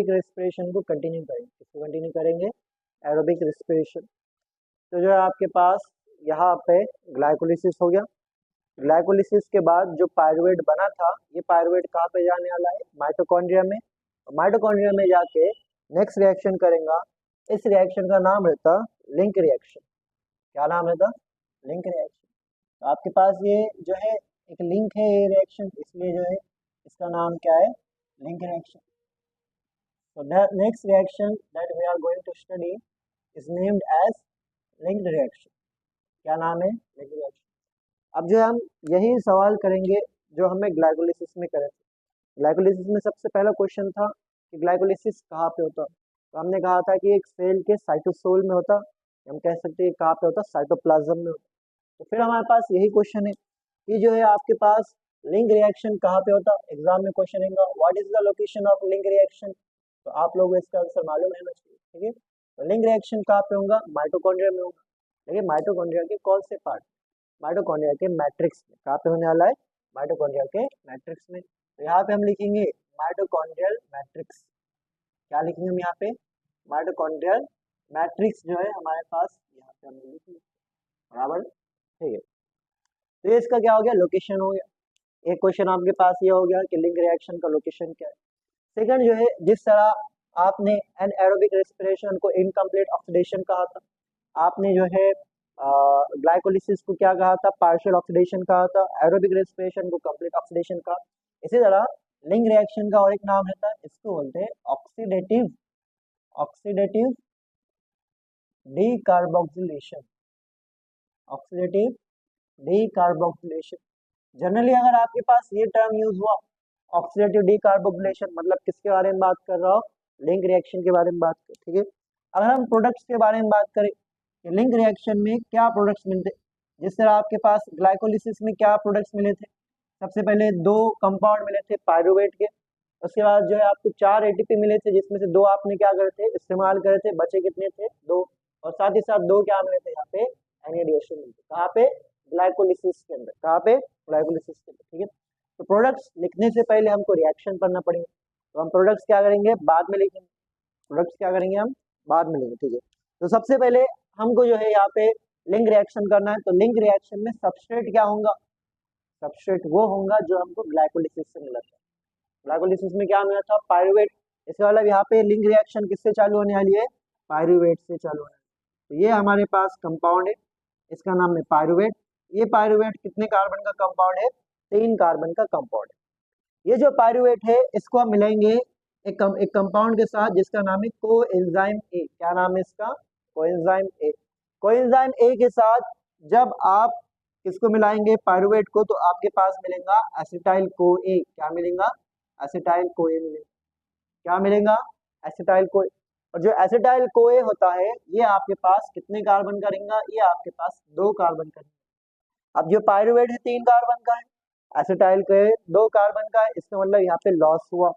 Aerobic respiration को continue करेंगे। इसको कंटिन्यू करेंगे एरोबिक रेस्पिरेशन। तो जो है आपके पास यहाँ पे ग्लाइकोलिसिस हो गया। ग्लाइकोलिसिस के बाद जो पायरुवेट बना था, ये पायरुवेट कहाँ पे जाने वाला है? माइटोकॉन्ड्रिया में। माइटोकॉन्ड्रिया में जाके नेक्स्ट रिएक्शन करेगा। इस रिएक्शन का नाम रहता लिंक रिएक्शन। क्या नाम रहता? Link reaction. तो आपके पास ये जो है एक लिंक है ये रिएक्शन, इसलिए जो है इसका नाम क्या है? Link reaction. So the next reaction that we are going to study is named as linked reaction. क्या नाम है? linked reaction. अब जो हम यही सवाल करेंगे जो हमें ग्लाइकोलिसिस में करे थे। ग्लाइकोलिसिस में सबसे पहला क्वेश्चन था कि ग्लाइकोलिसिस कहाँ पे होता, तो हमने कहा था कि एक सेल के साइटोसोल में होता, हम कह सकते हैं कहाँ पे होता? साइटोप्लाज्म में होता। तो फिर हमारे पास यही क्वेश्चन है कि जो है आपके पास लिंक रिएक्शन कहाँ पे होता? एग्जाम में क्वेश्चन रहेगा what is the location of link reaction. तो आप लोगों को इसका आंसर मालूम रहना चाहिए, ठीक है। तो लिंक रिएक्शन कहाँ पे होगा? माइटोकॉन्ड्रिया में होगा। देखिए माइटोकॉन्ड्रिया के कौन से पार्ट? माइटोकॉन्ड्रिया के मैट्रिक्स में। कहाँ पे होने वाला है? माइटोकॉन्ड्रिया के मैट्रिक्स में। तो यहाँ पे हम लिखेंगे माइटोकॉन्ड्रियल मैट्रिक्स। क्या लिखेंगे हम यहाँ पे? माइटोकॉन्ड्रियल मैट्रिक्स जो है हमारे पास यहाँ पे हम लिखेंगे, बराबर, ठीक है। तो ये इसका क्या हो गया? लोकेशन हो गया। एक क्वेश्चन आपके पास ये हो गया कि लिंक रिएक्शन का लोकेशन क्या है। सेकंड जो है, जिस तरह आपने एनएरोबिक रेस्पिरेशन को इनकम्प्लीट ऑक्सीडेशन कहा था, आपने जो है ग्लाइकोलिसिस को क्या कहा था? पार्शियल ऑक्सीडेशन कहा था। एरोबिक रेस्पिरेशन को कंप्लीट ऑक्सीडेशन कहा। इसी तरह लिंक रिएक्शन का और एक नाम रहता है, इसको बोलते हैं oxidative decarboxylation. Oxidative decarboxylation. Generally अगर आपके पास ये टर्म यूज हुआ ऑक्सीडेटिव डीकार्बोक्सिलेशन, मतलब किसके बारे में बात कर रहा हो? लिंक रिएक्शन के बारे में बात कर, ठीक है। अगर हम प्रोडक्ट्स के बारे में बात करें कि लिंक रिएक्शन में क्या प्रोडक्ट्स मिलते, जिस तरह आपके पास ग्लाइकोलिसिस में क्या प्रोडक्ट्स मिले थे? सबसे पहले 2 कंपाउंड मिले थे पायरुवेट के। उसके बाद जो है आपको 4 एटीपी मिले थे, जिसमें से 2 आपने क्या करे थे? इस्तेमाल करे थे। बचे कितने थे? 2। और साथ ही साथ 2 क्या मिले थे? यहाँ पे एनएडीएचओ मिले थे। कहाँ पे? ग्लाइकोलिसिस के अंदर। कहाँ पे? ग्लाइकोलिसिस के अंदर, ठीक है। तो प्रोडक्ट्स लिखने से पहले हमको रिएक्शन करना पड़ेगा, तो हम प्रोडक्ट्स क्या करेंगे? बाद में लिखेंगे। प्रोडक्ट्स क्या करेंगे? हम बाद में लिखेंगे, ठीक है। तो सबसे पहले हमको जो है यहाँ पे लिंक रिएक्शन करना है। तो लिंक रिएक्शन में सबस्ट्रेट क्या होगा? सबस्ट्रेट वो होगा जो हमको ग्लाइकोलिसिस से मिला था। ग्लाइकोलिसिस में क्या मिला था? पायरुवेट। इसका मतलब यहाँ पे लिंक रिएक्शन किससे चालू होने वाली है? पायरुवेट से चालू होने वाली है। तो ये हमारे पास कंपाउंड है, इसका नाम है पायरुवेट। ये पायरुवेट कितने कार्बन का कंपाउंड है? 3 कार्बन का कंपाउंड है। ये जो पायरुवेट है इसको हम मिलाएंगे एक कंपाउंड के साथ जिसका नाम है कोएंजाइम ए। क्या नाम है इसका? Coenzyme A. कोएंजाइम ए के साथ जब आप किसको मिलाएंगे? पायरुवेट को, तो आपके पास मिलेगा एसिटाइल को ए। क्या मिलेगा? एसिटाइल को ए मिलेगा। क्या मिलेगा? Acetyl co. और जो एसिटाइल को ए होता है ये आपके पास कितने कार्बन का रहेगा? ये आपके पास 2 कार्बन का रहेगा। अब जो पायरुवेट है 3 कार्बन का है, एसिटाइल के 2 कार्बन का है, इसका मतलब यहाँ पे लॉस हुआ।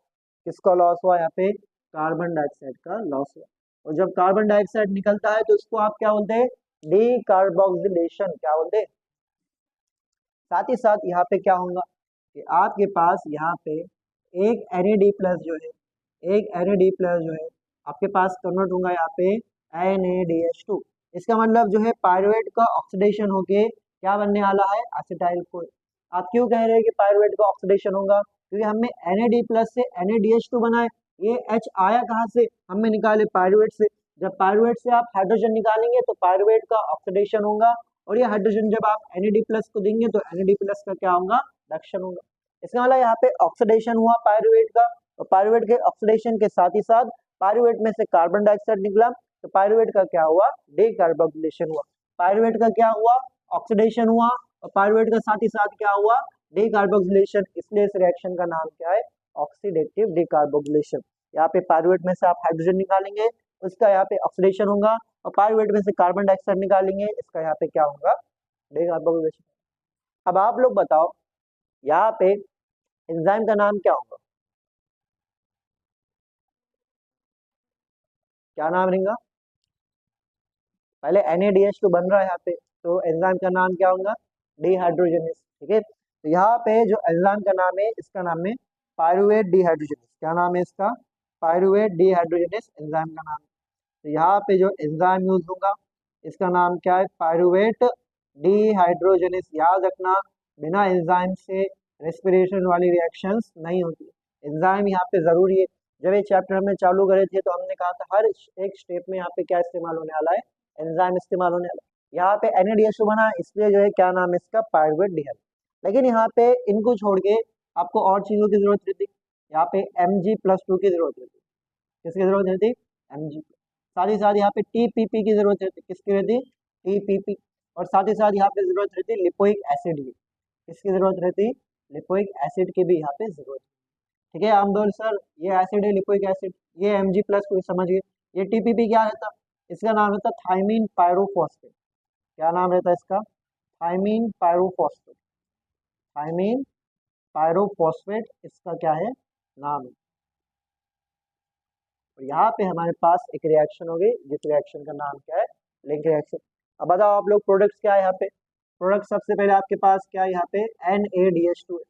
किसका लॉस हुआ? यहाँ पे कार्बन डाइऑक्साइड का लॉस हुआ। और जब कार्बन डाइऑक्साइड निकलता है तो इसको आप क्या बोलते हैं? डीकार्बोक्सिलेशन। क्या बोलते हैं? साथ ही साथ यहाँ पे क्या होगा कि आपके पास यहाँ पे एक Na+ जो है, एक Na+ जो है आपके पास कन्वर्ट होगा यहाँ पे NaDH2। इसका मतलब जो है पायरुवेट का ऑक्सीडेशन होके क्या बनने वाला है? Acetyl co. आप क्यों कह रहे हैं कि पायरुवेट का ऑक्सीडेशन होगा? क्योंकि हमने Na+ से NaDH2 बनाए। ये H आया कहाँ से? हमने निकाले पायरुवेट से। जब पायरुवेट से आप हाइड्रोजन निकालेंगे तो पायरुवेट का ऑक्सीडेशन होगा, और ये हाइड्रोजन जब आप Na+ को देंगे तो Na+ का क्या होगा? रिडक्शन होगा। इसका मतलब यहाँ पे ऑक्सीडेशन हुआ पायरुवेट का, और पायरुवेट के ऑक्सीडेशन के साथ ही साथ पायरुवेट में से कार्बन डाइऑक्साइड निकला, तो पायरुवेट का क्या हुआ? डीकार्बोक्सिलेशन हुआ। पायरुवेट का क्या हुआ? ऑक्सीडेशन हुआ, और पायरुवेट का साथ ही साथ क्या हुआ? डीकार्बोक्सिलेशन। इसलिए इस रिएक्शन का नाम क्या है? Oxidative decarboxylation. यहाँ पे पायरुवेट में से आप हाइड्रोजन निकालेंगे, उसका यहाँ पे ऑक्सीडेशन होगा, और पायरुवेट में से कार्बन डाइऑक्साइड निकालेंगे, इसका यहाँ पे क्या होगा? डीकार्बोक्सिलेशन। अब आप लोग बताओ यहाँ पे एंजाइम का नाम क्या होगा? क्या नाम रहेगा? पहले NaDH2 बन रहा है यहाँ पे, तो एंजाइम का नाम क्या होगा? डिहाइड्रोजनेस, ठीक है। तो यहाँ पे जो एंजाइम का नाम है इसका नाम है पायरुवेट डिहाइड्रोजनेस। क्या नाम है इसका? पायरुवेट डिहाइड्रोजनेस एंजाइम का नाम। तो यहाँ पे जो एंजाइम यूज होगा इसका नाम क्या है, पायरुवेट डिहाइड्रोजनेस। याद रखना, बिना एंजाइम से रेस्पिरेशन वाली रिएक्शंस नहीं होती, एंजाइम यहाँ पे जरूरी है। जब ये चैप्टर में चालू करे थे तो हमने कहा था हर एक स्टेप में यहाँ पे क्या इस्तेमाल होने वाला है, एंजाइम इस्तेमाल होने वाला है। यहाँ पे NADH2 बना, इसलिए जो है क्या नाम है इसका, पायरुवेट डिहाइड्रोजनेस। लेकिन यहाँ पे इनको छोड़ के आपको और चीजों की जरूरत रहती, यहाँ पे Mg+2 की जरूरत रहती। किसकी जरूरत रहती, Mg। साथ ही साथ यहाँ पे TPP की जरूरत रहती, किसकी रहती, TPP। और साथ ही साथ यहाँ पे जरूरत रहती लिपोइक एसिड की, किसकी जरूरत रहती, लिपोइक एसिड की भी यहाँ पे जरूरत। ठीक है आमदोल सर, ये एसिड है लिपोइक एसिड, ये Mg+2 समझ गए। ये TPP क्या रहता, इसका नाम रहता थायमीन पायरोफॉस्फेट। क्या नाम रहता है इसका, थायमीन पायरोफॉस्फेट। थायमीन पायरोफॉस्फेट इसका क्या है, नाम है। और यहाँ पे हमारे पास एक रिएक्शन होगी जिस रिएक्शन का नाम क्या है, लिंक रिएक्शन। अब बताओ आप लोग प्रोडक्ट्स क्या है यहाँ पे, प्रोडक्ट सबसे पहले आपके पास क्या है यहाँ पे, NADH2 है।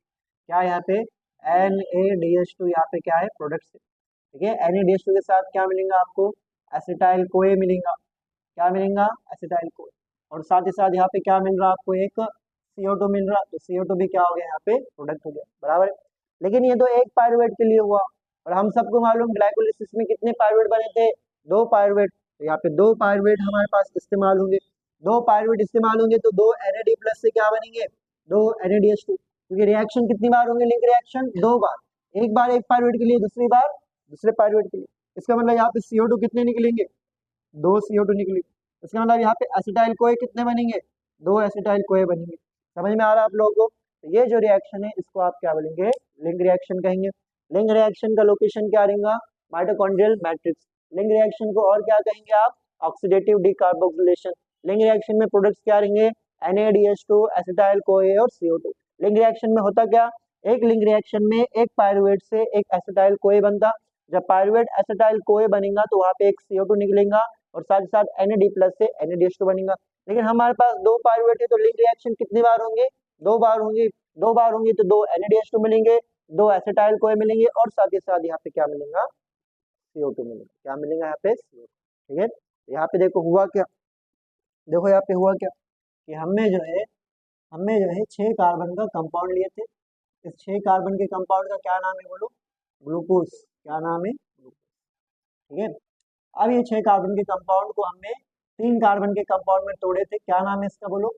क्या है यहाँ पे, NADH2 यहाँ पे क्या है, प्रोडक्ट्स है। ठीक है, NADH2 के साथ क्या मिलेगा आपको, एसिटाइल कोए मिलेगा। क्या मिलेगा, एसिटाइल कोए। और साथ ही साथ यहाँ पे क्या मिल रहा है आपको, एक CO2 मिल रहा, तो CO2 भी क्या हो गया यहाँ पे, प्रोडक्ट हो गया, बराबर है। लेकिन ये तो एक पायरुवेट के लिए हुआ, और हम सबको मालूम ग्लाइकोलिसिस में कितने पायरुवेट बने थे, 2 पायरुवेट। तो यहाँ पे 2 पायरुवेट हमारे पास इस्तेमाल होंगे, 2 पायरुवेट इस्तेमाल होंगे तो 2 NAD+ से क्या बनेंगे, 2 NADH2। क्योंकि रिएक्शन कितनी बार होंगे, लिंक रिएक्शन 2 बार, एक बार एक पायरुवेट के लिए, दूसरी बार दूसरे पायरुवेट के लिए। इसका मतलब यहाँ पे CO2 कितने निकलेंगे, 2 CO2 निकलेंगे। इसका मतलब यहाँ पे एसिटाइल कोए कितने बनेंगे, 2 एसिटाइल कोए बनेंगे। समझ में आ रहा है आप लोगों को, तो ये जो रिएक्शन है इसको आप क्या बोलेंगे, लिंक रिएक्शन कहेंगे। लिंक रिएक्शन का लोकेशन क्या रहेगा, माइटोकॉन्ड्रियल मैट्रिक्स। लिंक रिएक्शन को और क्या कहेंगे आप, ऑक्सीडेटिव डीकार्बोक्सिलेशन। लिंक रिएक्शन में प्रोडक्ट्स क्या रहेंगे, NADH2, एसिटाइल कोए और CO2। लिंक रिएक्शन में होता क्या, एक लिंक रिएक्शन में एक पायरुवेट से एक एसिटाइल कोए बनता, जब पायरुवेट एसिटाइल कोए बनेगा तो वहाँ पे एक CO2 निकलेगा, और साथ ही साथ NAD+ से NADH2 बनेगा। लेकिन हमारे पास 2 पायरुवेट है तो लिंक रिएक्शन कितनी बार होंगे, 2 बार होंगे। 2 बार होंगे तो 2 NADH2 मिलेंगे, 2 एसिटाइल कोए मिलेंगे, और साथ ही साथ यहाँ पे क्या मिलेगा, CO2 मिलेगा। क्या मिलेगा यहाँ पे, CO2। ठीक है, यहाँ पे देखो हुआ क्या, देखो यहाँ पे हुआ क्या कि हमने जो है 6 कार्बन का कंपाउंड लिए थे। इस 6 कार्बन के कंपाउंड का क्या नाम है बोलो, ग्लूकोज। क्या नाम है, ग्लूकोज। ठीक है, अब ये 6 कार्बन के कंपाउंड को हमने 3 कार्बन के कंपाउंड में तोड़े थे, क्या नाम है इसका बोलो,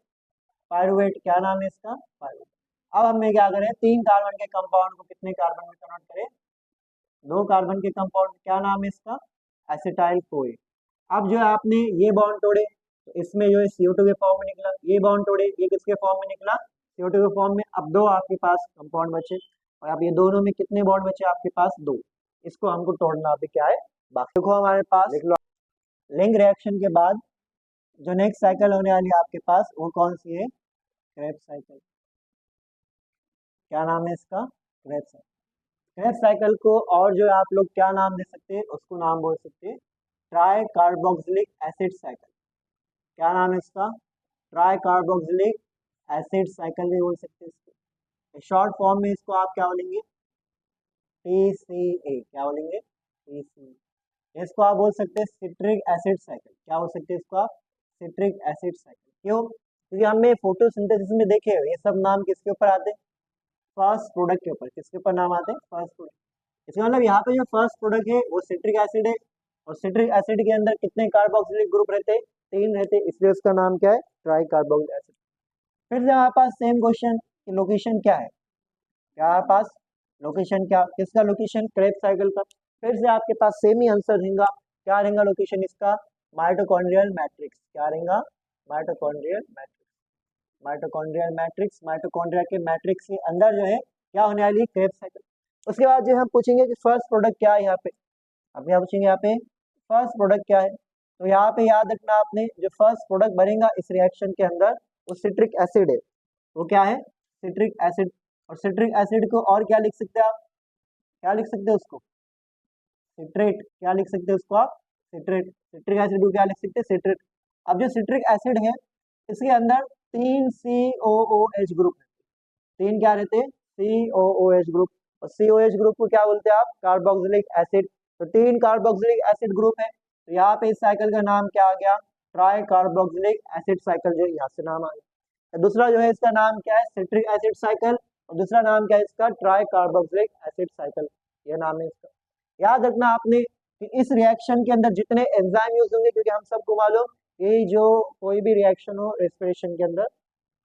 पायरुवेट। क्या नाम है इसका, पायरुवेट। अब हमने क्या करें, 3 कार्बन के कंपाउंड को कितने कार्बन में कन्वर्ट करें, 2 कार्बन के कंपाउंड। क्या नाम है इसका, एसिटाइल कोए। अब जो है आपने ये बॉन्ड तोड़े तो इसमें जो है CO2 के फॉर्म में निकला, ये बॉन्ड तोड़े ये किसके फॉर्म में निकला, CO2 के फॉर्म में। अब 2 आपके पास कंपाउंड बचे, और अब ये दोनों में कितने बॉन्ड बचे आपके पास, 2। इसको हमको तोड़ना अभी क्या है बाकी। देखो हमारे पास लिख लो, लिंक रिएक्शन के बाद जो नेक्स्ट साइकिल होने वाली है आपके पास वो कौन सी है, क्रेब्स साइकिल। क्या नाम है इसका, क्रेब्स साइकिल। क्रेब्स साइकिल को और जो आप लोग क्या नाम दे सकते हैं, उसको नाम बोल सकते हैं ट्राई कार्बोक्सिलिक एसिड साइकिल। क्या नाम है इसका, ट्राई कार्बोक्सिलिक एसिड साइकिल भी बोल सकते हैं इसको। शॉर्ट फॉर्म में इसको आप क्या बोलेंगे, TCA। क्या बोलेंगे, TCA। इसको आप बोल सकते हैं सिट्रिक एसिड साइकिल। क्या बोल सकते हैं इसको आप, सिट्रिक एसिड साइकिल। क्यों, क्योंकि हमने फोटोसिंथेसिस में देखे ये सब नाम किसके ऊपर आते हैं, फर्स्ट प्रोडक्ट के ऊपर। किसके ऊपर नाम आते हैं, फर्स्ट प्रोडक्ट। इसका मतलब यहाँ पे जो फर्स्ट प्रोडक्ट है वो सिट्रिक एसिड है, और सिट्रिक एसिड के अंदर कितने कार्बोक्सिलिक ग्रुप रहते हैं, 3 रहते, इसलिए उसका नाम क्या है, ट्राई कार्बोक्सिलिक एसिड। फिर से हमारे पास सेम क्वेश्चन कि लोकेशन क्या है, क्या हमारे पास लोकेशन क्या, किसका लोकेशन, क्रेब्स साइकिल का। फिर से आपके पास सेम ही आंसर रहेगा, क्या रहेगा लोकेशन इसका, माइटोकॉन्ड्रियल मैट्रिक्स। क्या रहेगा, mitochondrial matrix. Mitochondrial matrix, mitochondria के मैट्रिक्स के अंदर जो है क्या होने वाली है, क्रेब्स साइकिल। उसके बाद जो हम पूछेंगे कि फर्स्ट प्रोडक्ट क्या है यहाँ पे, अब क्या पूछेंगे यहाँ पे, फर्स्ट प्रोडक्ट क्या है। तो यहाँ पे याद रखना आपने, जो फर्स्ट प्रोडक्ट बनेगा इस रिएक्शन के अंदर वो सिट्रिक एसिड है। वो क्या है, सिट्रिक एसिड। और सिट्रिक एसिड को और क्या लिख सकते हैं आप, क्या लिख सकते हैं उसको, सिट्रेट। क्या लिख सकते हैं उसको आप, सिट्रेट। सिट्रिक एसिड को क्या लिख सकते हैं, सिट्रेट। अब जो सिट्रिक एसिड है इसके अंदर 3 COOH ग्रुप, 3 क्या रहते हैं, COOH ग्रुप। और COH ग्रुप को क्या बोलते हैं आप, कार्बोक्सिलिक एसिड। तो 3 कार्बोक्सिलिक एसिड ग्रुप है, तो यहाँ पे इस साइकिल का नाम क्या आ गया, ट्राई कार्बोक्सिलिक एसिड साइकिल, जो यहाँ से नाम आ गया। दूसरा जो है इसका नाम क्या है, सिट्रिक एसिड साइकिल, और दूसरा नाम क्या है इसका, ट्राई कार्बोक्सिलिक एसिड साइकिल, ये नाम है इसका। याद रखना आपने कि इस रिएक्शन के अंदर जितने एंजाइम यूज होंगे, क्योंकि हम सबको मालूम ये जो कोई भी रिएक्शन हो रेस्पिरेशन के अंदर,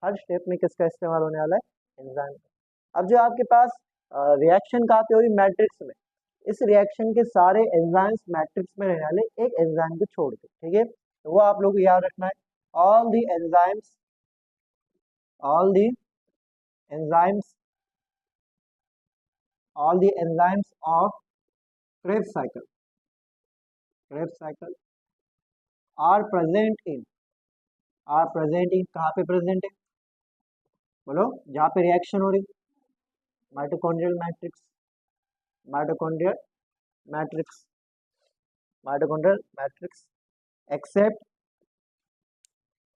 हर स्टेप में किसका इस्तेमाल होने वाला है, एंजाइम का। अब जो आपके पास रिएक्शन कहाँ पे हुई, मैट्रिक्स में, इस रिएक्शन के सारे एंजाइम्स मैट्रिक्स में रहने वाले, एक एंजाइम को छोड़ के, ठीक है, तो वो आप लोग को याद रखना है। All the enzymes, all the enzymes, all the enzymes of Krebs cycle, Krebs cycle are present in, are present in, कहाँ पे प्रेजेंट है, बोलो, जहाँ पे रिएक्शन हो रही, mitochondrial matrix, mitochondrial matrix, mitochondrial matrix, except,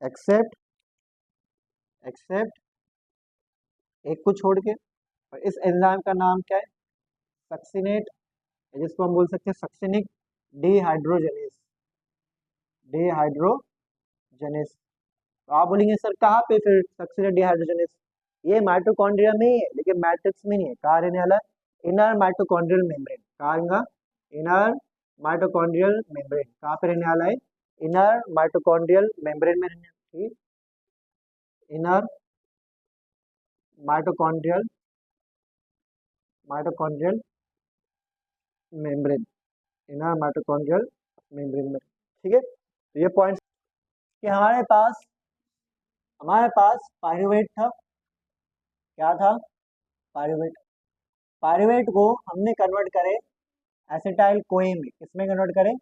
except, except एक को छोड़ के। और इस एंजाइम का नाम क्या है, सक्सिनेट, जिसको हम बोल सकते हैं सक्सिनिक डिहाइड्रोजनेस, डिहाइड्रोजनेस। तो आप बोलेंगे सर कहाँ पे फिर सक्सिनेट डिहाइड्रोजनेस, ये माइटोकॉन्ड्रिया में ही है, लेकिन मैट्रिक्स में नहीं है, कहाँ रहने वाला है, इनर माइटोकॉन्ड्रियल मेम्ब्रेन, कहाँ आएगा, इनर माइटोकॉन्ड्रियल मेम्ब्रेन, कहाँ पे रहने वाला है, इनर माइटोकॉन्ड्रियल मेम्ब्रेन में रहने, ठीक, inner mitochondrial, mitochondrial membrane, inner mitochondrial membrane में, ठीक है। तो ये पॉइंट कि हमारे पास पायरुवेट था, क्या था, पायरुवेट, पायरुवेट को हमने कन्वर्ट करे एसिटाइल कोए में, किसमें कन्वर्ट करें,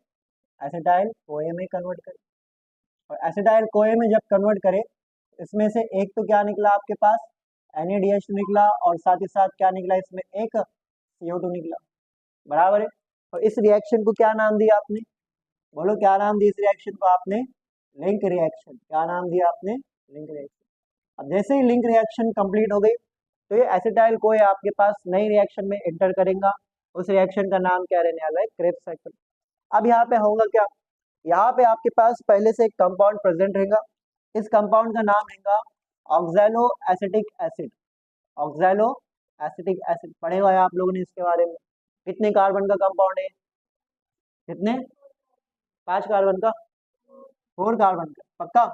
एसिटाइल कोए में कन्वर्ट करें। और एसिटाइल कोए में जब कन्वर्ट करें, इसमें से एक तो क्या निकला आपके पास, NaDH निकला, और साथ ही साथ क्या निकला, इसमें एक CO2 निकला, बराबर है। और इस रिएक्शन को क्या नाम दिया आपने, बोलो क्या नाम दिया इस रिएक्शन को आपने, लिंक रिएक्शन, क्या नाम दिया आपने, लिंक रिएक्शन। अब जैसे ही लिंक रिएक्शन कंप्लीट हो गई, तो ये एसिटाइल कोए आपके पास नई रिएक्शन में एंटर करेगा, उस रिएक्शन का नाम क्या रहने वाला है, क्रेब्स साइकिल। अब यहाँ पे होगा क्या, यहाँ पे आपके पास पहले से एक कंपाउंड प्रेजेंट रहेगा, इस कंपाउंड का नाम रहेगा oxalo acetic acid, oxalo acetic acid, पढ़े हुआ है आप लोगों ने इसके बारे में। कितने कार्बन का कंपाउंड है, कितने, 5 कार्बन का, 4 कार्बन का, पक्का,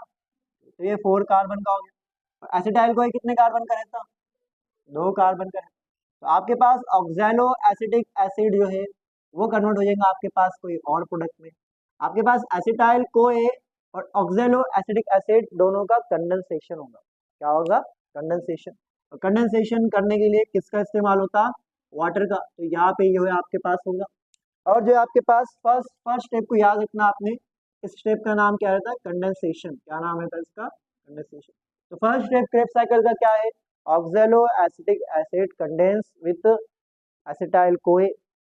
तो ये 4 कार्बन का हो गया। एसिटाइल कोई कितने कार्बन का रहता, 2 कार्बन का रहता। तो आपके पास ऑक्सैलो एसिटिक एसिड जो है वो कन्वर्ट हो जाएगा आपके पास कोई और प्रोडक्ट में। आपके पास एसिटाइल कोए और ऑक्सैलो एसिटिक एसिड दोनों का कंडेंसेशन होगा, क्या होगा, कंडेंसेशन। और कंडेंसेशन करने के लिए किसका इस्तेमाल होता, वाटर का, तो यहाँ पे जो है आपके पास होगा। और जो आपके पास फर्स्ट स्टेप को याद रखना आपने, इस स्टेप का नाम क्या रहता है, कंडेंसेशन, क्या नाम रहता है इसका, कंडेंसेशन। तो फर्स्ट स्टेप क्रेब्स साइकिल का क्या है, oxaloacetic acid condense with acetyl CoA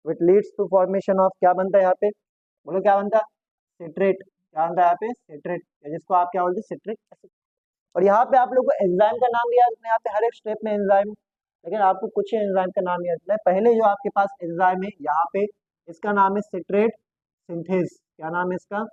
which leads to formation of, क्या बनता है यहाँ पे, बोलो क्या बनता है, सिट्रेट, क्या बनता है यहाँ पे, सिट्रेट, जिसको आप क्या बोलते हैं, सिट्रिक एसिड। और यहाँ पे आप लोग को एंजाइम का नाम याद रखना है, यहाँ पे हर एक स्टेप में एंजाइम, लेकिन आपको कुछ ही एंजाइम का नाम याद रखना है। पहले जो आपके पास एंजाइम है यहाँ पे, इसका नाम है सिट्रेट सिंथेस, क्या नाम है इसका,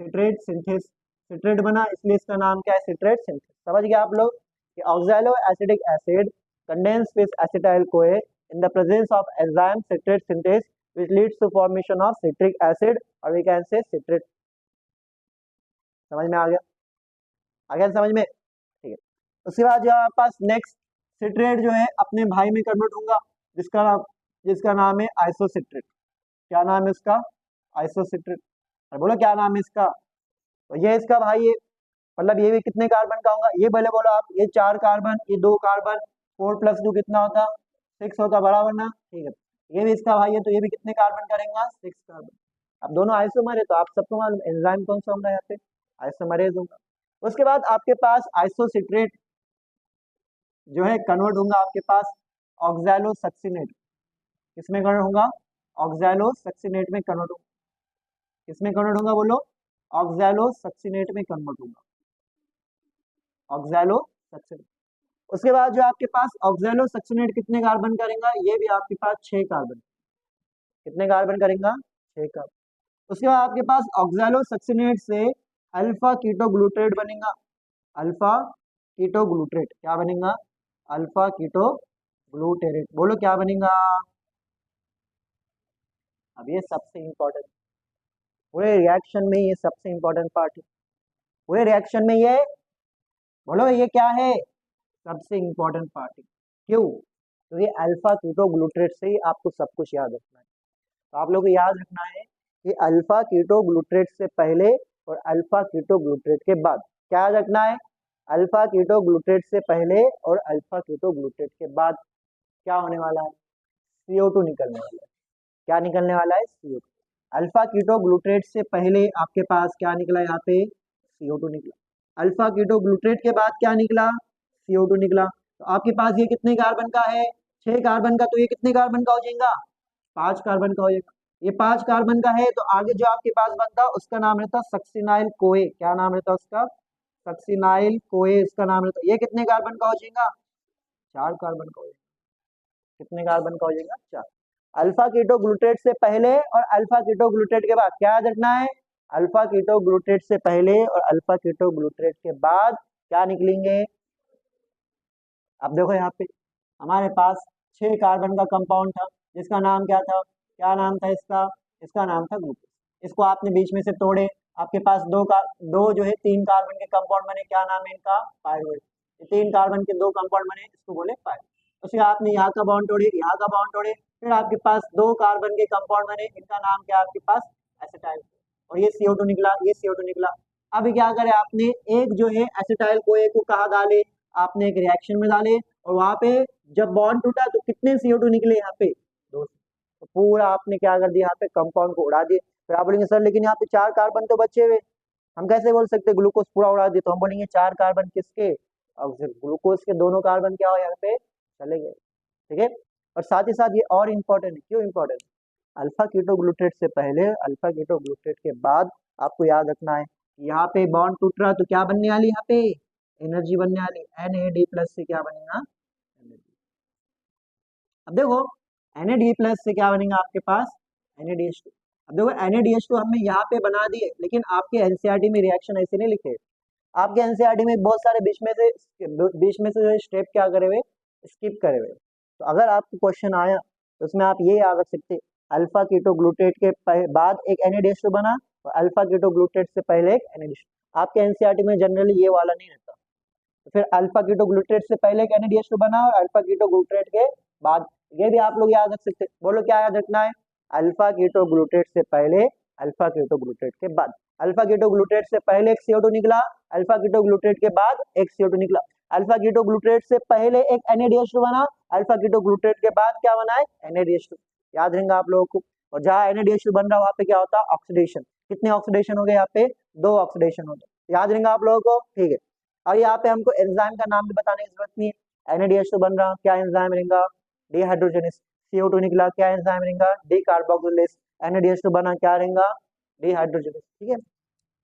सिट्रेट सिंथेस, सिट्रेट बना इसलिए इसका नाम क्या है, सिट्रेट सिंथेस। समझ गए आप लोग कि oxalo acetic acid condense with acetyl CoA in the presence of enzyme citrate synthase which leads to formation of citric acid or we can say citrate। समझ में आ गया समझ में, ठीक है। उसके बाद जो हमारे पास नेक्स्ट सिट्रेट जो है अपने भाई में कन्वर्ट होगा, जिसका नाम है आइसोसिट्रेट, क्या नाम है इसका, आइसोसिट्रेट। और बोलो क्या नाम है इसका, तो ये इसका भाई है, मतलब ये भी कितने कार्बन का होगा, ये पहले बोलो आप, ये 4 कार्बन, ये 2 कार्बन, 4 + 2 कितना होता, 6 होता, बराबर ना, ठीक है। ये भी इसका भाई है, तो ये भी कितने कार्बन करेंगे, 6 कार्बन। अब दोनों आइसोमर है, तो आप सबको मालूम एंजाइम कौन सा होगा यहाँ पे, आइसोमरेज होगा। उसके बाद आपके पास आइसोसिट्रेट जो है कन्वर्ट होगा आपके पास ऑक्सैलो सक्सिनेट, किसमें कन्वर्ट होगा, ऑक्सैलो सक्सिनेट में कन्वर्ट होगा, किसमें कन्वर्ट होगा बोलो, ऑक्सैलो सक्सिनेट में कन्वर्ट होगा, ऑक्सैलो सक्सिनेट। उसके बाद जो आपके पास ऑक्सैलो सक्सिनेट कितने कार्बन करेगा, ये भी आपके पास 6 कार्बन, कितने कार्बन करेगा, 6 कार्बन। उसके बाद आपके पास ऑक्सैलो सक्सिनेट से अल्फा कीटो ग्लूट्रेट बनेगा। अल्फा कीटो ग्लूट्रेट क्या बनेगा? Alpha keto glutarate. बोलो क्या बनेगा? अब ये सबसे इंपॉर्टेंट, पूरे रिएक्शन में ये सबसे इंपॉर्टेंट पार्ट है। पूरे रिएक्शन में ये, बोलो ये क्या है? सबसे इंपॉर्टेंट पार्ट है। क्यों? तो ये अल्फा कीटो ग्लूट्रेट से ही आपको सब कुछ याद रखना है। तो आप लोगों को याद रखना है कि अल्फा कीटो ग्लूट्रेट से पहले और अल्फा कीटो ग्लूट्रेट के बाद क्या याद रखना है? अल्फा कीटो ग्लूट्रेट से पहले और अल्फा कीटो ग्लूट्रेट के बाद क्या होने वाला है? CO2 निकलने वाला है। क्या निकलने वाला है? CO2। अल्फा कीटो ग्लूट्रेट से पहले आपके पास क्या निकला? यहाँ पे CO2 निकला। अल्फा कीटो ग्लूट्रेट के बाद क्या निकला? CO2 निकला। तो आपके पास ये कितने कार्बन का है? 6 कार्बन का। तो ये कितने कार्बन का हो जाएगा? 5 कार्बन का हो जाएगा। ये 5 कार्बन का है, तो आगे जो आपके पास बनता उसका नाम रहता सक्सिनाइल कोए। क्या नाम रहता उसका? सक्सिनाइल कोए इसका नाम रहता। ये कितने कार्बन का हो जाएगा? 4 कार्बन का हो जाएगा। कितने कार्बन का हो जाएगा? 4। अल्फा कीटो ग्लूट्रेट से पहले और अल्फा कीटो ग्लूट्रेट के बाद क्या याद रखना है? अल्फा कीटो ग्लूट्रेट से पहले और अल्फा कीटो ग्लूट्रेट के बाद क्या निकलेंगे? अब देखो यहाँ पे हमारे पास 6 कार्बन का कंपाउंड था, जिसका नाम क्या था? क्या नाम था इसका? इसका नाम था ग्लूकोज। इसको आपने बीच में से तोड़े, आपके पास दो जो है 3 कार्बन के कंपाउंड बने। क्या नाम है इनका? पायरुवेट। 3 कार्बन के 2 कंपाउंड बने, इसको बोले पायरुवेट। उसके बाद आपने यहाँ का बॉन्ड तोड़े, यहाँ का बॉन्ड तोड़े, फिर आपके पास 2 कार्बन के कंपाउंड बने, इनका नाम क्या है आपके पास? एसिटाइल। और ये CO2 निकला, ये CO2 निकला। अभी क्या करे आपने? एक जो है एसिटाइल कोए को कहाँ डाले? आपने एक रिएक्शन में डाले, और वहां पे जब बॉन्ड टूटा तो कितने CO2 निकले? यहाँ पे 2। तो पूरा आपने क्या कर दिया? यहाँ पे कंपाउंड को उड़ा दिए। फिर आप बोलेंगे सर लेकिन यहाँ पे 4 कार्बन तो बचे हुए, हम कैसे बोल सकते ग्लूकोज पूरा उड़ा दिए? तो हम बोलेंगे 4 कार्बन किसके? अब ग्लूकोज के दोनों कार्बन क्या हो यहाँ पे? चले गए। ठीक है। और साथ ही साथ ये और इम्पोर्टेंट है। क्यों इम्पोर्टेंट? अल्फा कीटो ग्लूट्रेट से पहले, अल्फा कीटो ग्लूट्रेट के बाद आपको याद रखना है, यहाँ पे बॉन्ड टूट रहा तो क्या बनने वाली? यहाँ पे एनर्जी बनने वाली। NAD+ से क्या बनेगा? अब देखो Na+D+ से क्या बनेगा आपके पास? NADH2। अब देखो NADH2 हमने यहाँ पे बना दिए, लेकिन आपके एनसीईआरटी में रिएक्शन ऐसे नहीं लिखे। आपके एनसीईआरटी में बहुत सारे बीच में से जो स्टेप क्या करे हुए? स्किप करे हुए। तो अगर आपको क्वेश्चन आया तो उसमें आप ये याद रख सकते, अल्फा कीटो ग्लूटेट के बाद एक NADH2 बना, और अल्फा कीटो ग्लूटेट से पहले एक NADH2। आपके एनसीईआरटी में जनरली ये वाला नहीं रहता। तो फिर अल्फा कीटो ग्लूट्रेट से पहले एक NADH2 बना, और अल्फा कीटो ग्लूट्रेट के बाद, ये भी आप लोग याद रख सकते। बोलो क्या याद रखना है? अल्फा कीटो ग्लूट्रेट से पहले, अल्फा कीटो ग्लूट्रेट के बाद। अल्फा कीटो ग्लूट्रेट से पहले एक CO2 निकला, अल्फा कीटो ग्लूट्रेट के बाद एक CO2 निकला। अल्फा कीटो ग्लूट्रेट से पहले एक NADH2 बना, अल्फा कीटो ग्लूट्रेट के बाद क्या बना है? NADH2। याद रहेगा आप लोगों को। और जहाँ NADH2 बन रहा है वहाँ पे क्या होता है? ऑक्सीडेशन। कितने ऑक्सीडेशन हो गए यहाँ पे? 2 ऑक्सीडेशन हो गए। याद रहेगा आप लोगों को? ठीक है। और यहाँ पे हमको एंजाइम का नाम भी बताने की जरूरत नहीं है। NADH2 बन रहा, क्या एंजाइम रहेगा? डिहाइड्रोजनेस। CO2 निकला, क्या एंजाइम रहेगा? D carboxylase. NADH2 बना, क्या रहेगा? डिहाइड्रोजनेस। ठीक है।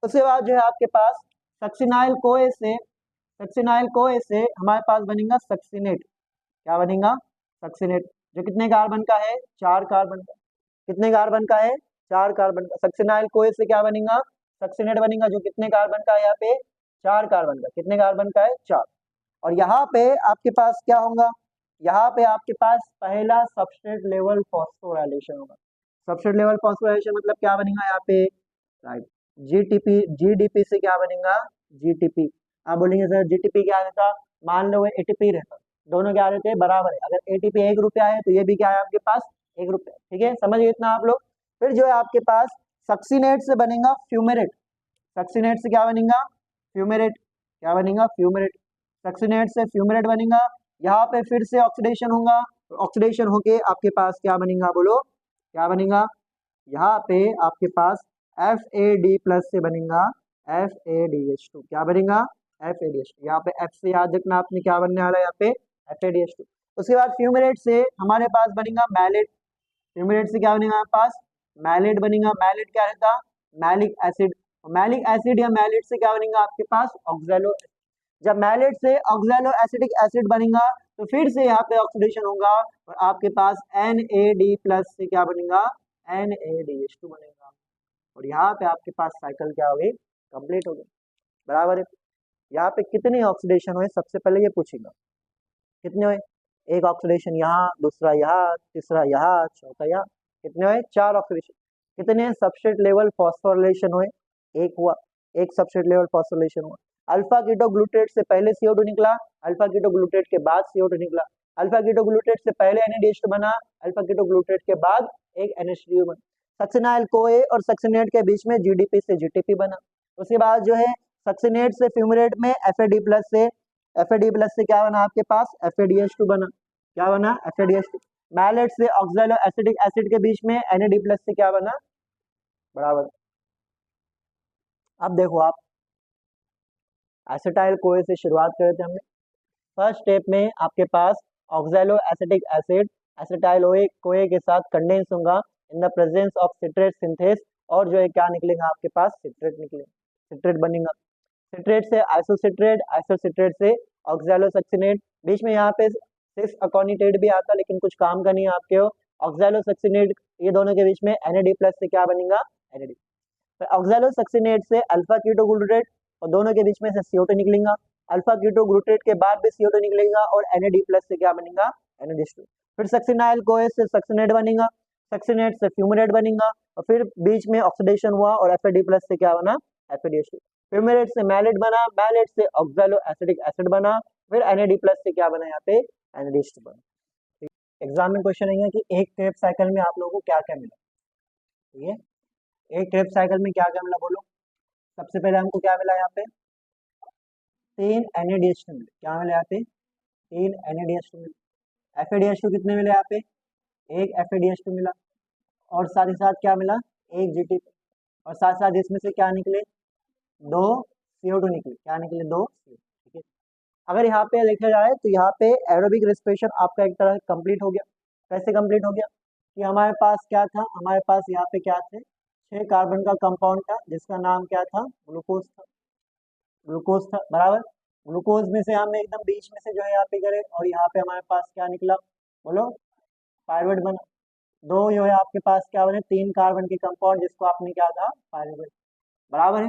उसके बाद जो है आपके पास सक्सिनाइल कोए से, सक्सिनाइल कोए से हमारे पास बनेगा सक्सिनेट। क्या बनेगा? सक्सिनेट। जो कितने कार्बन का है? 4 कार्बन का। कितने कार्बन का है? 4 कार्बन का। सक्सिनाइल कोए से क्या बनेगा? सक्सिनेट बनेगा, जो कितने कार्बन का है? यहाँ पे 4 कार्बन का। कितने कार्बन का है? 4। और यहाँ पे आपके पास क्या होगा? यहाँ पे आपके पास पहला सबस्ट्रेट लेवल फॉस्फोराइलेशन होगा। सबस्ट्रेट लेवल फॉस्फोराइलेशन मतलब क्या बनेगा यहाँ पे? राइट, GDP से क्या बनेगा? GTP। आप बोलेंगे सर GTP क्या रहता? मान लो ATP रहता, दोनों क्या रहते हैं? बराबर है। अगर ATP 1 रुपया है तो ये भी क्या है आपके पास? 1 रुपया। ठीक है, समझिए इतना आप लोग। फिर जो है आपके पास सक्सीनेट से बनेगा फ्यूमेरेट। सक्सीनेट से क्या बनेगा? फ्यूमेरेट। क्या बनेगा? फ्यूमेरेट। सक्सीनेट से फ्यूमेरेट बनेगा। यहाँ पे फिर से ऑक्सीडेशन होगा, ऑक्सीडेशन होके आपके पास क्या बनेगा? बोलो क्या बनेगा? यहाँ पे आपके पास FAD+ से बनेगा FADH2। क्या बनेगा? FADH2। यहाँ पे F से याद रखना आपने क्या बनने वाला है यहाँ पे? FADH2। उसके बाद फ्यूमेरेट से हमारे पास बनेगा मैलेट। फ्यूमेरेट से क्या बनेगा हमारे पास? मैलेट बनेगा। मैलेट क्या रहता? Malic acid. मैलिक एसिड या मैलेट से क्या बनेगा आपके पास? ऑक्सैलो। जब मैलेट से ऑक्सैलो एसिटिक एसिड बनेगा तो फिर से यहाँ पे ऑक्सीडेशन होगा, और आपके पास NAD+ से क्या बनेगा? NaDH2 बनेगा और यहाँ पे आपके पास साइकिल क्या हो गई, कंप्लीट हो गई। बराबर है। यहाँ पे कितने ऑक्सीडेशन हुए सबसे पहले ये पूछेगा, कितने हुए, एक ऑक्सीडेशन यहाँ, दूसरा यहाँ, तीसरा यहाँ, चौथा यहाँ, कितने हुए, 4 ऑक्सीडेशन। कितने सबस्ट्रेट लेवल फॉस्फोरिलेशन हुए, एक हुआ, एक सबस्ट्रेट लेवल फॉस्फोरिलेशन हुआ। अल्फा कीटोग्लूटेट से पहले CO2 निकला, अल्फा कीटोग्लूटेट के बाद CO2 निकला, अल्फा कीटोग्लूटेट से पहले NADH2 बना, अल्फा कीटोग्लूटेट के बाद एक NH3 बना। सक्सिनाइल CoA और सक्सिनेट के बीच में GDP से GTP बना। उसके बाद जो है सक्सिनेट से फ्यूमरेट में FAD+ से क्या बना आपके पास, FADH2 बना। क्या बना, FADH2। मैलेट से ऑक्सैलो एसिटिक एसिड के बीच में NAD+ से क्या बना, बराबर। अब देखो आप एसिटाइल CoA से शुरुआत करे थे हमने। फर्स्ट स्टेप में आपके पास oxaloacetic acid acetyl CoA के साथ कंडेंस होगा in the presence of citrate synthase, और जो है क्या निकलेगा आपके पास, सिट्रेट निकलेगा, सिट्रेट बनेगा। सिट्रेट से आइसोसिट्रेट, आइसोसिट्रेट से ऑक्सैलोसक्सिनेट, बीच में यहाँ पे 6 अकोनिटेट भी आता, लेकिन कुछ काम का नहीं है आपके। ऑक्सैलोसक्सिनेट ये दोनों के बीच में NAD+ से क्या बनेगा, NAD। ऑक्सैलोसक्सिनेट से अल्फा कीटोग्लूटेट और दोनों के बीच में से CO2 निकलेगा, अल्फा कीटोग्लूटेट के बाद भी CO2 निकलेगा और NAD+ से क्या बनेगा, NADH2। फिर सक्सिनाइल CoA से सक्सिनेट बनेगा, सक्सिनेट से फ्यूमरेट बनेगा और फिर बीच में ऑक्सीडेशन हुआ और FAD+ से क्या बना, FADH2। फ्यूमरेट से मैलेट बना, मैलेट से ऑक्सैलो एसिटिक एसिड बना, फिर NAD+ से क्या बना, यहाँ पे NADH2 बना। एग्जाम में क्वेश्चन है कि एक क्रेब साइकिल में आप लोगों को क्या क्या मिला, ठीक है, एक क्रेब साइकिल में क्या क्या मिला बोलो। सबसे पहले हमको क्या मिला, यहाँ पे 3 NADH2 मिले। क्या मिला यहाँ पे, 3 NADH2 मिले। FADH2 कितने मिले यहाँ पे, एक FADH2 मिला और साथ ही साथ क्या मिला, एक GTP, और साथ साथ इसमें से क्या निकले, 2 CO2 निकले। क्या निकले, 2 CO2, ठीक है। अगर यहाँ पे देखा जाए तो यहाँ पे एरोबिक रेस्पिरेशन आपका एक तरह कंप्लीट हो गया। कैसे कंप्लीट हो गया कि हमारे पास क्या था, हमारे पास यहाँ पे क्या थे, 6 कार्बन का कंपाउंड था जिसका नाम क्या था, ग्लूकोज था, ग्लूकोज था, बराबर। ग्लूकोज में से हमने एकदम बीच में से जो है यहाँ पे करे और यहाँ पे हमारे पास क्या निकला, बोलो, पायरुवेट बना। 2 जो है आपके पास क्या बने, 3 कार्बन के कंपाउंड जिसको आपने क्या था, पायरुवेट, बराबर है।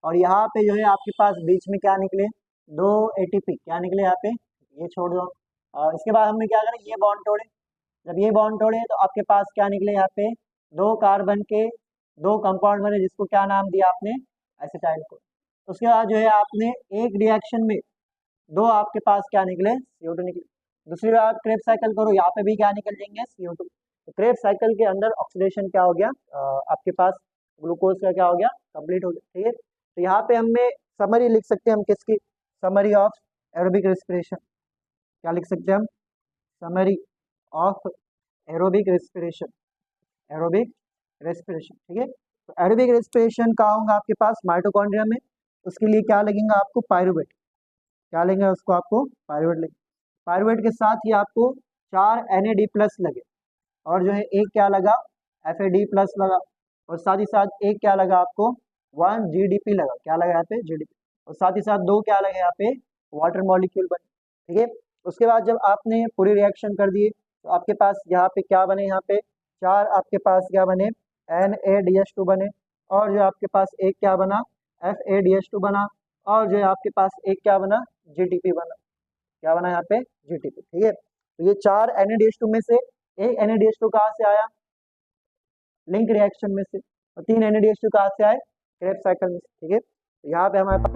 और यहाँ पे जो है आपके पास बीच में क्या निकले, 2 ATP, क्या निकले यहाँ पे, ये छोड़ दो। और इसके बाद हमने क्या करें, ये बॉन्ड तोड़े। जब ये बॉन्ड तोड़े तो आपके पास क्या निकले, यहाँ पे 2 कार्बन के 2 कंपाउंड बने जिसको क्या नाम दिया आपने, एसिटाइल को। उसके बाद जो है आपने एक रिएक्शन में 2 आपके पास क्या निकले, CO2 निकले। दूसरी बार आप क्रेब साइकिल करो, यहाँ पे भी क्या निकल जाएंगे, CO2। तो क्रेब साइकिल के अंदर ऑक्सीडेशन क्या हो गया, आपके पास ग्लूकोज का क्या हो गया, कंप्लीट हो गया, ठीक है। तो यहाँ पे हमें समरी लिख सकते हैं हम किसकी, समरी ऑफ एरोबिक रेस्पिरेशन। क्या लिख सकते हैं हम, summary of aerobic respiration, aerobic respiration, ठीक है। तो एरोबिक रेस्पिरेशन कहाँ होगा आपके पास, माइटोकॉन्ड्रिया में। उसके लिए क्या लगेगा आपको, पायरुवेट। क्या लेंगे उसको, आपको पायरुवेट लेंगे। पायरुवेट के साथ ही आपको 4 NAD+ लगे और जो है एक क्या लगा, FAD+ लगा, और साथ ही साथ एक क्या लगा आपको, 1 GDP लगा। क्या लगा यहाँ पे, GDP, और साथ ही साथ 2 क्या लगे यहाँ पे, वाटर मॉलिक्यूल बने, ठीक है। उसके बाद जब आपने पूरी रिएक्शन कर दिए तो आपके पास यहाँ पे क्या बने, यहाँ पे 4 आपके पास क्या बने, NADH2 बने, और जो आपके पास एक क्या बना, FADH2 बना, और जो है आपके पास एक क्या बना, GTP बना। क्या बना यहाँ पे, GTP, ठीक है। तो ये 4 NADH2 में से एक NADH2 कहाँ से आया, लिंक रिएक्शन में से, और 3 NADH2 कहाँ से आए, क्रेब साइकिल में से, ठीक है। तो यहाँ पे हमारे पास